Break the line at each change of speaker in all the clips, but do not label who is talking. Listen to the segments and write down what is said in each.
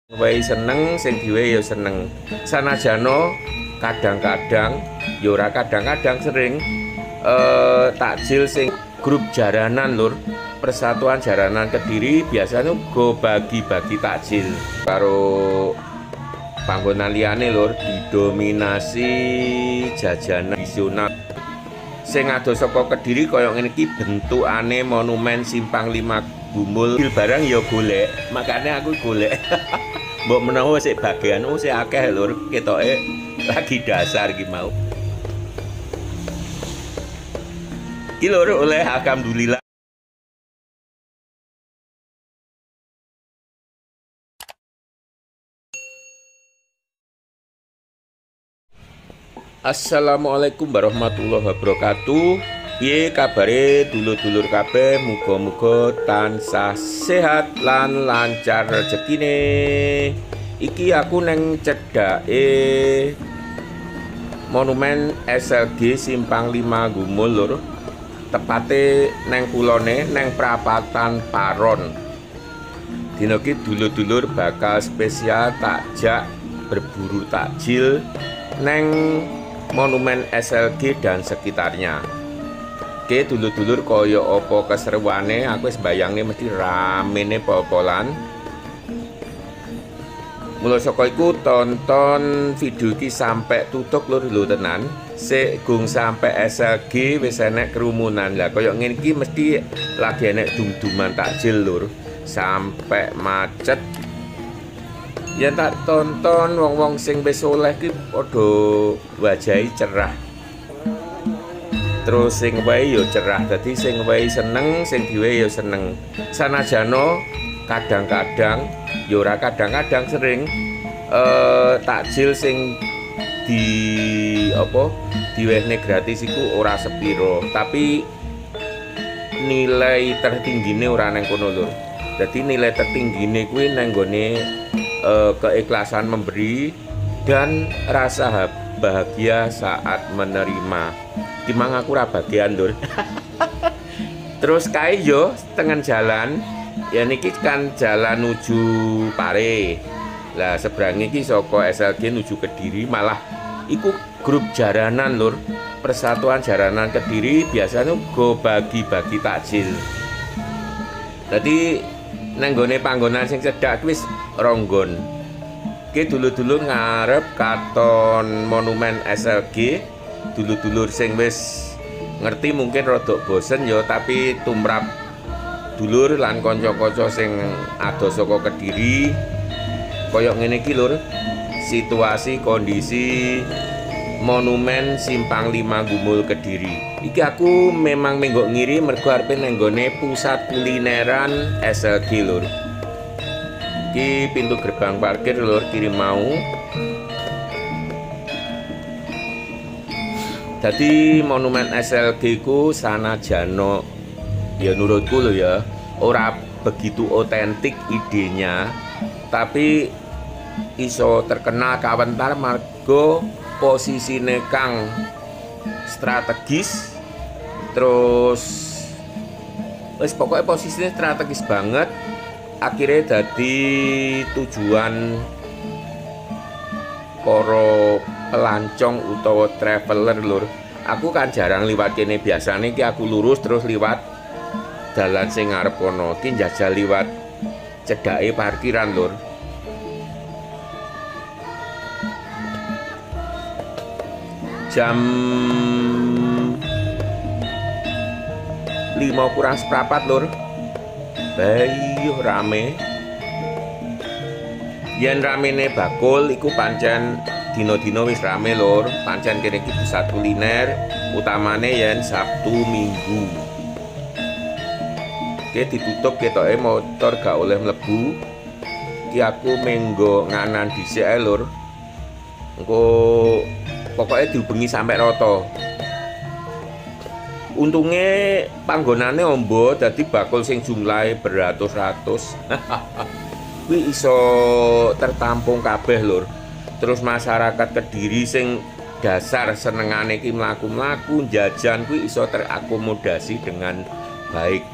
Wae seneng, sing diwe ya seneng. Sanajana kadang-kadang, ya ora kadang-kadang sering takjil sing grup jaranan lur. Persatuan Jaranan Kediri biasanya go bagi-bagi takjil karo panggonan liyane lur, didominasi jajanan tradisional. Sing adoh saka Kediri kaya ngene iki bentukane monumen Simpang 5 Gumul barang ya golek, makanya aku golek. Mbok menawa sik bagian sik akeh lur, ketoke lagi dasar iki mau. Iki lur oleh alhamdulillah. Assalamualaikum warahmatullahi wabarakatuh. Piye kabare dulur-dulur kabeh, muga-muga tansah sehat lan lancar rezekine. Iki aku neng cedhake monumen SLG Simpang 5 Gumul lur. Tepate neng kulone neng Prapatan Paron. Dina iki dulur-dulur bakal spesial takjak berburu takjil neng monumen SLG dan sekitarnya. Oke dulur-dulur kaya apa keseruane, aku wis bayangne mesti ramene pol-polan. Mula saka iku tonton video iki sampai tutup lur tenan. Sik gung sampai SLG wis enek kerumunan. Lah kaya ngene iki mesti lagi enek dum-duman takjil lur. Sampai macet. Yen tak tonton wong-wong sing wis oleh ki padha wajahe cerah. Terus sing wae ya cerah. Dadi sing wae seneng, sing diwe ya seneng. Sanajana kadang-kadang ya ora kadang-kadang sering takjil sing diwehne gratis iku ora sepiro, tapi nilai tertinggine ora nang kono lur. Dadi nilai tertinggine kuwi nang gone keikhlasan memberi dan rasa bahagia saat menerima. Dimang aku ra bagian lur. Terus kae yo tengah jalan, ya niki kan jalan nuju Pare. Lah seberang iki saka SLG nuju Kediri, malah iku grup jaranan lur. Persatuan Jaranan Kediri biasanya go bagi-bagi takjil. Dadi nang gone panggonan sing cedhak wis ronggon. Ki dulur-dulur ngarep katon monumen SLG. Dulur-dulur sing wis ngerti mungkin rodok bosen ya, tapi tumrap dulur lan kanca-kanca sing adoh saka Kediri kaya ngene iki lur, situasi kondisi monumen Simpang 5 Gumul Kediri. Iki aku memang menggok ngiri mergo arepe nang nggone pusat kulineran SLG lur. Iki pintu gerbang parkir lur kiri mau. Jadi monumen SLG ku sanajana ya menurutku lho ya ora begitu otentik idenya, tapi iso terkenal kawentar margo posisine kang strategis. Terus wis pokoknya posisinya strategis banget, akhirnya jadi tujuan para pelancong utawa traveler lur. Aku kan jarang liwat kene, biasane ki aku lurus terus liwat dalan sing ngarep kono, ki njajal liwat cedhake parkiran lur. Jam 5 kurang seprapat lur. Bayu rame. Yen ramene bakul iku pancen dino-dino wis rame lur. Pancen kene iki pusat kuliner, utamane yen Sabtu Minggu. Oke ditutup ketoke motor gak oleh mlebu. Iki aku menggo nganan dhisik ae lur. Engko pokoknya diubengi sampai rata. Untungnya panggonane ombo, dadi bakul sing jumlahe beratus-ratus. Kuwi iso tertampung kabeh lur. Terus masyarakat Kediri sing dasar senengane ki mlaku-mlaku jajan kuwi iso terakomodasi dengan baik.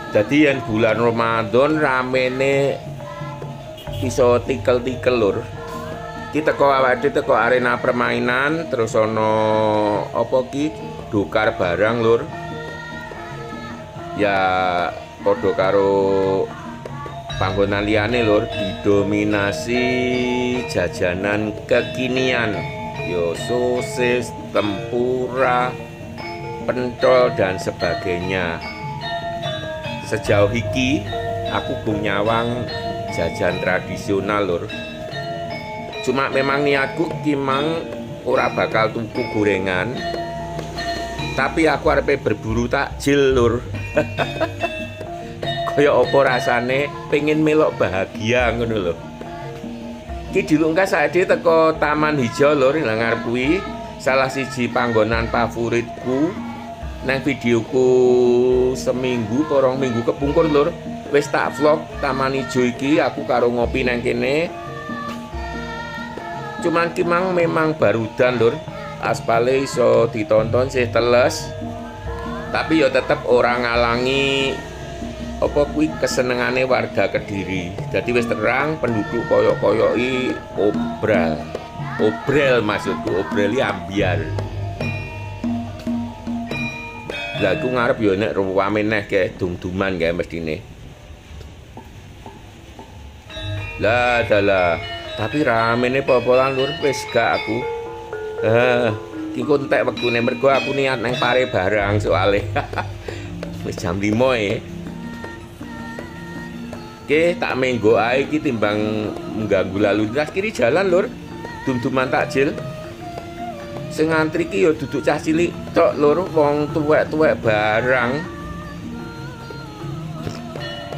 Jadi yang bulan Ramadan ramene iso tikel-tikel lur. Ki teko awake teko arena permainan terus ono apa ki dokar barang lur. Ya padha karo panggonan liyane lur, didominasi jajanan kekinian. Yo sosis, tempura, pentol dan sebagainya. Sejauh iki aku gung nyawang jajan tradisional lur. Cuma memang niatku kimang ora bakal tuku gorengan, tapi aku arepe berburu takjil lur. Kaya apa rasane pengen melok bahagia ngono lho. Ki dilungkas saiki teko Taman Hijau lur, nang ngarep kuwi salah siji panggonan favoritku. Nang videoku seminggu porong minggu kepungkur lur, wis tak vlog Taman Hijau iki aku karo ngopi nang kene. Cuman kimang memang barudan lur, aspale iso ditonton sih teles, tapi ya tetep orang ngalangi apa kuwi kesenengane warga Kediri. Jadi wis terang penduduk koyok-koyoki obrel maksudku, obreli ambiar. Lah aku ngarep ya nek rame neh kae dum-duman kae mestine. Lah dalah, tapi ramene popolan lur wis gak aku. Ki kontek wektune mergo aku niat nang pare barang soalé. Wis jam 5 e. Oke, tak menggo ae iki timbang mengganggu lalu lintas kiri jalan lur. Dum-duman takjil. Sing ngantri ki ya duduk cah cilik tok lur, wong tuwek-tuwek barang.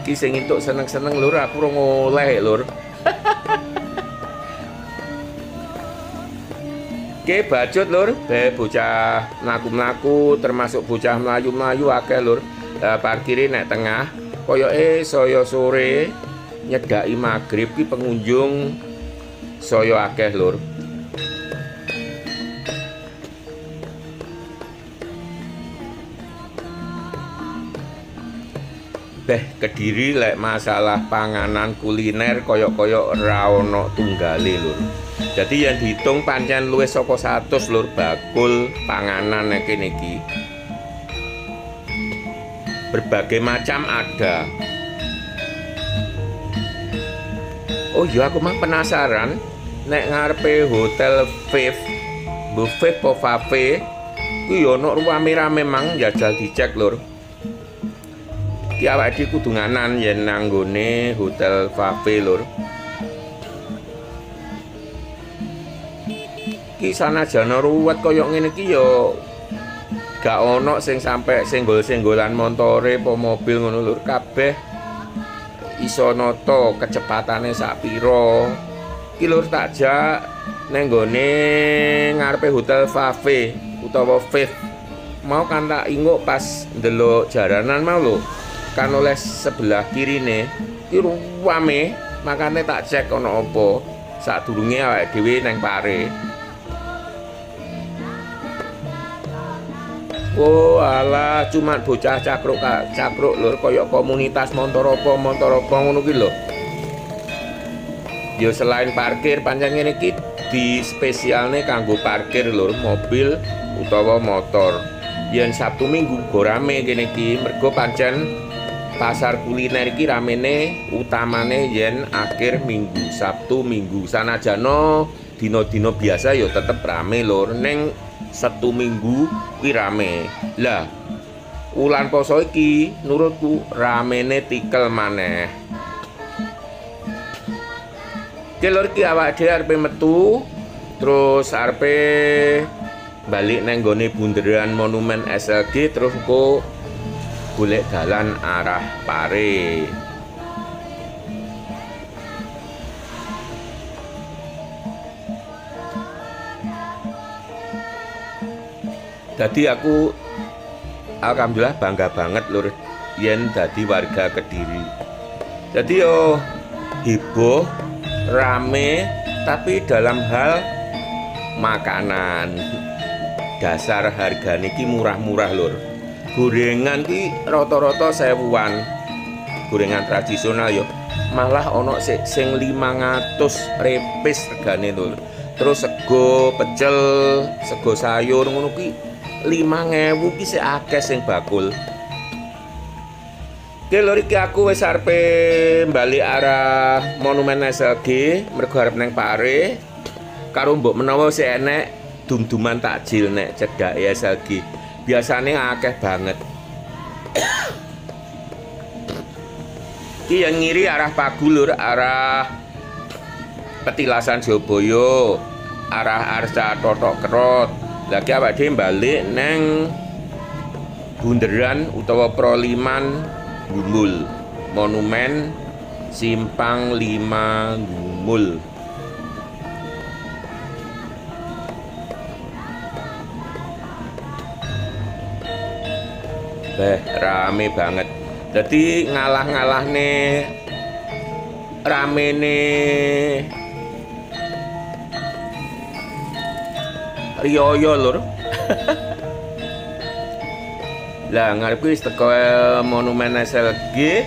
Ki sing entuk seneng-seneng lur, aku ora ngoleh lur. Oke, bacut lur, bocah mlaku-mlaku termasuk bocah mlayu-mlayu akeh lur. Parkire nek tengah koyoke saya sore nyedaki magrib ki pengunjung saya akeh lur. Kediri lek masalah panganan kuliner koyok-koyok ra ono tunggale lur. Jadi yang dihitung pancen luwih saka 100 lur bakul panganan nek kene iki. Berbagai macam ada. Oh iya aku mah penasaran nek ngarepe hotel Viv, buffet po cafe kuwi ono rame-rame memang jajal dicek lur. Ki awake dhewe kudu nganan yen nang nggone hotel cafe lur. Ki sanajan ruwet koyo ngene iki ya gak ono sing sampe senggol-senggolan montore po mobil ngono lur, kabeh iso nata kecepatane sak pira. Ki lur tak jak nang nggone ngarepe hotel cafe utawa Viv. Mau kan tak inguk pas ndelok jaranan mau lho. Kan oleh sebelah kirine ki rame, makane tak cek ono apa sadurunge awake dhewe nang pare. Oh alah, cuma bocah cakruk lur, koyok komunitas motor apa ngono ki lho. Ya selain parkir pancen ngene iki di spesialne kanggo parkir lur, mobil utawa motor. Yen Sabtu Minggu go rame kene iki, mergo pancen pasar kuliner iki ramene utamane yen akhir minggu, Sabtu Minggu. Sanajano dina-dina biasa ya tetep rame lur, ning Sabtu Minggu kuwi rame. Lah, ulan poso iki nurutku ramene tikel maneh. Ki lur ki awake dhewe arepe metu, terus arepe balik nang nggone bunderan monumen SLG terus kok golek dalan arah pare. Jadi aku alhamdulillah bangga banget lur yen dadi warga Kediri. Jadi yo heboh, rame, tapi dalam hal makanan dasar harga niki murah-murah lur. Gorengan ki rata-rata 1000-an. Gorengan tradisional yo. malah ono sing 500 repis regane lur. Terus sego pecel, sego sayur ngono ki 5.000 ki sik akeh sing bakul. Oke lur, iki aku wis arepe bali arah Monumen SLG mergo arep nang Pare. Karo mbok menawa sik enek dum-duman takjil nek cedhake SLG. Biasane akeh banget. Iki yang ngiri arah Pagu lur, arah Petilasan Surabaya, arah Arsa Totok Kerot. Lagi awake dhewe balik neng Bunderan utawa Proliman Gumul, Monumen Simpang 5 Gumul. Rame banget. Jadi ngalah-ngalah nih rame nih Rioyo lur. Lah ngarep wis teko Monumen SLG.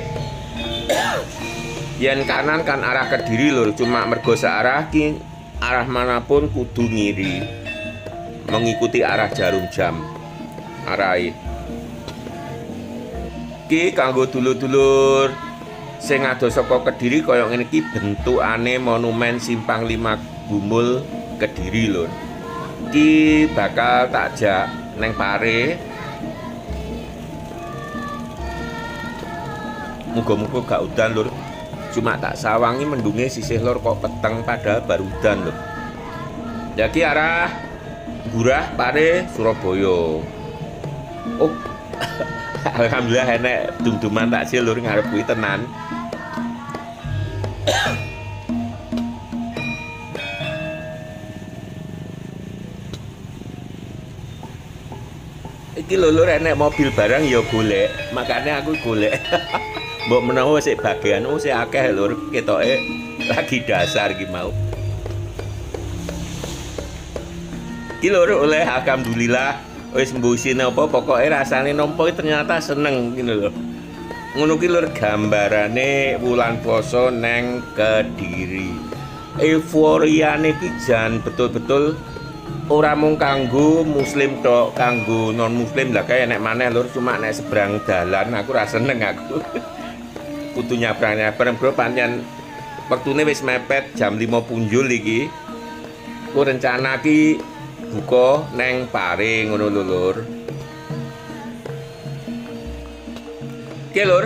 Yen kanan kan arah Kediri lur, cuma mergo searah ki arah manapun kudu ngiri. Mengikuti arah jarum jam. Arahe. Iki kanggo dulur-dulur sing adoh saka Kediri kaya ngene iki bentukane Monumen Simpang 5 Gumul Kediri lur. Iki bakal tak jak neng Pare. Muga-muga gak udan lur. Cuma tak sawangi mendunge sisih lor kok peteng padahal baru udan lur. Jadi arah Gurah Pare Surabaya. Oh. Alhamdulillah enek dum-duman takjil lur ngarep kuwi tenan. Iki lho lur enek mobil barang ya golek, makanya aku golek. Mbok menawa sik bagian sik akeh lur, ketoke lagi dasar iki mau. Iki lur oleh alhamdulillah wis mbusine apa pokoke rasane nampa ternyata seneng gitu lho. Ngono ki lur gambarane wulan poso neng Kediri. Euforiane ki jan betul-betul ora mung kanggo muslim tok, kanggo non muslim lah kayak nek maneh lur, cuma nek seberang dalan aku ra seneng aku. Kudu nyabrang-nyabrang bro pancen wektune wis mepet jam 5 punjul iki. Ku rencana ki buka neng Pare ngono lho lur. Oke lur.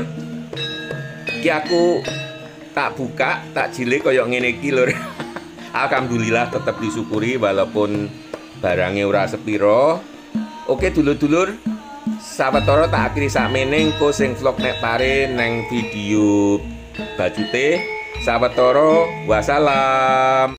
Ki aku tak buka, tak jile kaya ngene iki lur. Alhamdulillah tetap disyukuri walaupun barangnya ora sepiro. Oke dulur-dulur, sawetara tak akhiri sakmene engko sing vlog nek Pare neng video bajute. Sawetara wassalam.